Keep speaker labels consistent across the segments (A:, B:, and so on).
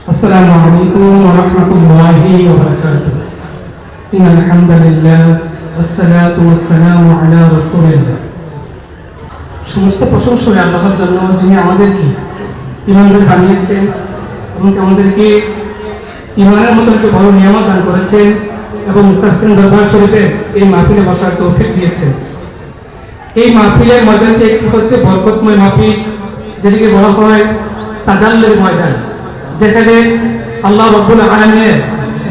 A: السلام عليكم ورحمة الله وبركاته. إن الحمد لله والصلاة والسلام على رسول الله. সমস্ত প্রশংসা আল্লাহর জন্য, যিনি আমাদেরকে ইমানদার বানিয়েছেন এবং আমাদেরকে ইমানের মতো একটা বড় নিয়ামত দান করেছেন এবং মুস্তাহসিন দরবার শরীফে এই মাহফিলে বসার তৌফিক দিয়েছেন। এই মাহফিলের ময়দানটি একটি হচ্ছে বরকতময় মাহফিল, যেটিকে বলা হয় তাজাল্লুর ময়দান, যেখানে আল্লাহ রাব্বুল আলামিনের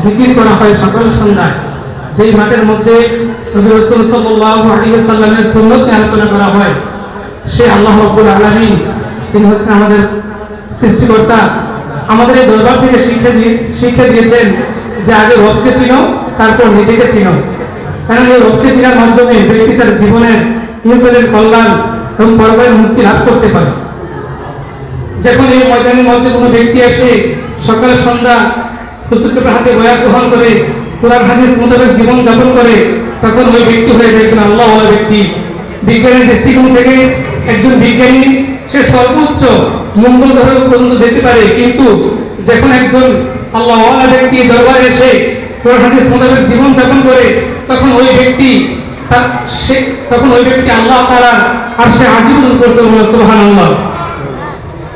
A: জিকির করা হয় সকাল সন্ধ্যায়। যেই মাঠের মধ্যে নবী রাসূল সাল্লাল্লাহু আলাইহি ওয়াসাল্লামের সুন্নাত নিয়ে আলোচনা করা হয়, সে আল্লাহ রাব্বুল আলামিন তিনি হচ্ছেন আমাদের সৃষ্টিকর্তা। আমাদের এই দরবার থেকে শিক্ষা দিয়েছেন যে আগে রবকে চিনো, তারপর নিজেকে চিনো। কারণ এই রবকে চিনার মাধ্যমে ব্যক্তি তার জীবনের ইহকালের কল্যাণ এবং পরকালের মুক্তি লাভ করতে পারে। যখন এই ময়দানের মধ্যে কোনো ব্যক্তি এসে সকাল সন্ধ্যা হুজুরের হাতে বয়াত গ্রহণ করে কোরআন হাদিস মোতাবেক জীবন যাপন করে, তখন ওই ব্যক্তি হয়ে যায় একজন আল্লাহওয়ালা ব্যক্তি। বিজ্ঞানের দৃষ্টিকোণ থেকে একজন বিজ্ঞানী সে সর্বোচ্চ মঙ্গল গ্রহ পর্যন্ত যেতে পারে, কিন্তু যখন একজন আল্লাহওয়ালা ব্যক্তি দরবারে এসে কোরআন হাদিস মোতাবেক জীবন যাপন করে, তখন ওই ব্যক্তি আল্লাহ তাআলার আরশে আজিম উপস্থিত হন। সুবহানাল্লাহ।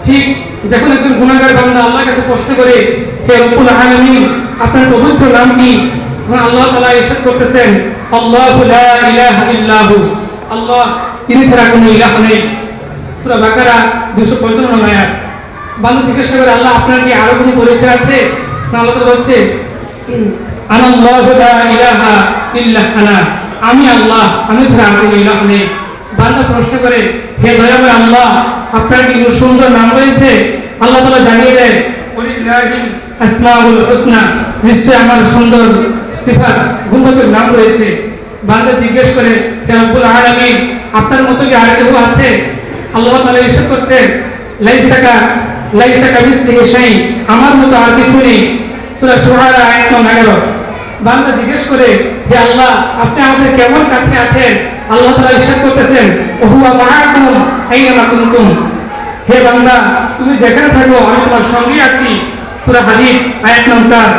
A: ঠিক যখন একজন গুনাহগার বান্দা আল্লাহর কাছে প্রশ্ন করে, হে রব্বুল আলামিন, আপনার পবিত্র নাম কি? আল্লাহ তাআলা ইরশাদ করতেছেন, আল্লাহু লা ইলাহা ইল্লাহু, আল্লাহ তিনি ছাড়া কোনো ইলাহ নেই। সূরা বাকারা 255 আয়াত। বান্দা জিজ্ঞাসা করে, আল্লাহ আপনার কি আরো কোনো পরিচয় আছে? আল্লাহ তাআলা বলছে, আনাল্লাহু লা ইলাহা ইল্লা আনা, আমি আল্লাহ, আমি ছাড়া আর কোনো ইলাহ নেই। বান্দা প্রশ্ন করে, হে দয়াময় আল্লাহ, আপনার কি কোনো সুন্দর নাম রয়েছে? আল্লাহ তাআলা জানিয়ে দেন, ওয়ালিল্লাহিল আসমাউল হুসনা, নিশ্চয় আমার সুন্দর সিফাত গুণবাচক নাম রয়েছে। বান্দা জিজ্ঞেস করে, হে রব্বুল আলামিন, আপনার মতো কি আর কেউ আছে? আল্লাহ তাআলা ইরশাদ করছেন, লাইসা কামিসলিহি শাই, আমার মতো আর কিছু নেই। সূরা শুআরা আয়াত 11। বান্দা জিজ্ঞেস করে, হে আল্লাহ, আপনি আমাদের কেমন কাছে আছেন? আল্লাহ তাআলা ইরশাদ করতেছেন, ওহুয়া মাআকুম আইনামা কুনতুম, হে বান্দা, তুমি যেখানে থাকো আমি তোমার সঙ্গে আছি। সূরা হাদীদ আয়াত 4।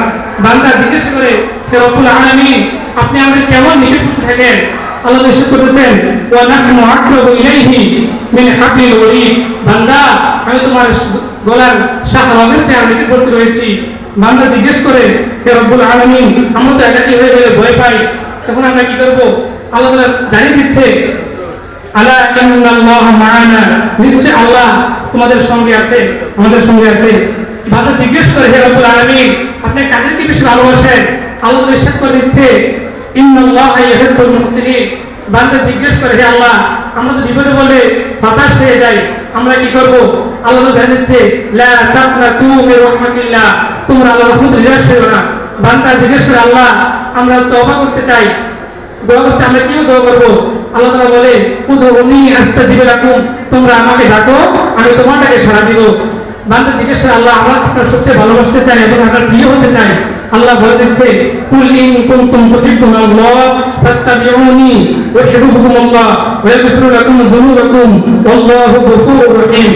A: বান্দা জিজ্ঞেস করে, হে রব্বুল আলামিন, আপনি আমাদের কেমন নিকটে থাকেন? আল্লাহ ইরশাদ করতেছেন, ওয়া নাহনু আকরাবু ইলাইহি মিন হাবলিল ওয়ারিদ, বান্দা, আমি তোমার গলার শাহরগের চেয়ে নিকটবর্তী রয়েছি। বান্দা জিজ্ঞেস করে, হে রব্বুল আলামিন, আমরা তো একাকী হয়ে গেলে ভয় পাই, তখন আমরা কি করব? আল্লাহ তাআলা জানিয়ে দিচ্ছে, আলা ইন্নাল্লাহা মা'ানা, নিশ্চয় আল্লাহ তোমাদের সঙ্গে আছে, আমাদের সঙ্গে আছে। বান্দা জিজ্ঞেস করে, হে রব্বুল আলামিন, আপনি কাদেরকে বেশি ভালোবাসেন? আল্লাহ তাআলা ইরশাদ করে দিচ্ছে, ইন্নাল্লাহা ইউহিব্বুল মুহসিনিন। বান্দা জিজ্ঞেস করে, হে আল্লাহ, আমরা তো বিপদে বলে হতাশ হয়ে যাই, আমরা কি করব? আল্লাহ তাআলা জানিয়ে দিচ্ছে, লা তাকনাতু মির রাহমাতিল্লাহ, তোমরা আল্লাহর রহমত নিরাশ হয়ো না। বান্দা জিজ্ঞেস করে, আল্লাহ, আমরা তওবা করতে চাই, দোয়া করছি, আমরা কিভাবে দোয়া করব? আল্লাহ তাআলা বলে, উদউনি আস্তাজিব লাকুম, তোমরা আমাকে ডাকো, আমি তোমার ডাকে সাড়া দিব। বান্দা জিজ্ঞেস করে, আল্লাহ, আমরা আপনার সবচেয়ে ভালোবাসতে চাই এবং আপনার প্রিয় হতে চাই। আল্লাহ বলে দিচ্ছে, কুল ইন কুনতুম তুহিব্বুনাল্লাহ ফাত্তাবিউনি ইউহিব্বুকুমুল্লাহ ওয়া ইয়াগফির লাকুম যুনুবাকুম ওয়াল্লাহু গফুরুর রহিম।